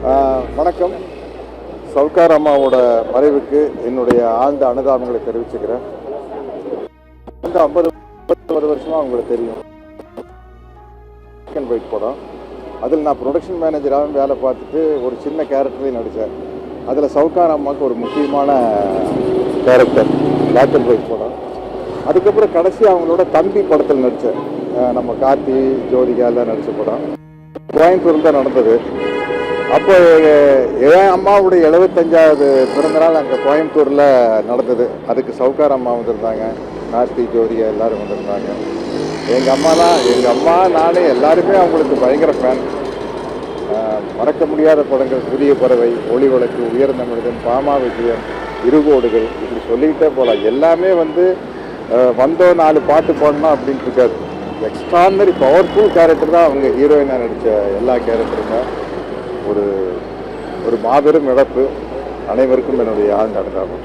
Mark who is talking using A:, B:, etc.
A: வணக்கம். சவுகார் அம்மாவோட மறைவுக்கு என்னுடைய ஆழ்ந்த அனுதாபங்களை தெரிவிச்சுக்கிறேன். இந்த 50 வருஷமாக அவங்களுக்கு தெரியும். ஒயிட் படம், அதில் நான் ப்ரொடக்ஷன் மேனேஜராகவும் வேலை பார்த்துட்டு ஒரு சின்ன கேரக்டரையும் நடித்தேன். அதில் சவுகார் அம்மாவுக்கு ஒரு முக்கியமான கேரக்டர் பிளாக் அண்ட் ஒயிட் படம். அதுக்கப்புறம் கடைசி அவங்களோட தம்பி படத்தில் நடித்தேன். நம்ம கார்த்தி ஜோதிகா எல்லாம் நடித்த படம் கோயம்புத்தூர் தான் நடந்தது. அப்போ என் அம்மாவுடைய 75வது பிறந்தநாள் அங்கே கோயம்புத்தூரில் நடந்தது. அதுக்கு சவுகார் அம்மா வந்திருந்தாங்க, கார்த்தி ஜோதிகா எல்லோரும் வந்திருந்தாங்க. எங்கள் அம்மா நானே எல்லாருமே அவங்களுக்கு பயங்கர ஃபேன். மறக்க முடியாத படங்கள் புதிய பறவை, ஒளி விளக்கு, உயர்ந்த மனிதன், பாமா விஜயம், இருகோடுகள், இப்படி சொல்லிக்கிட்டே போகலாம். எல்லாமே வந்தோம் 4 பாட்டு பாடணும் அப்படின்ட்டு இருக்காது. எக்ஸ்ட்ரானரி பவர்ஃபுல் கேரக்டர் தான் அவங்க ஹீரோயினாக நடித்த எல்லா கேரக்டருமே. ஒரு மாபெரும் இழப்பு. அனைவருக்கும் என்னுடைய ஆழ்ந்த அனுதாபம்.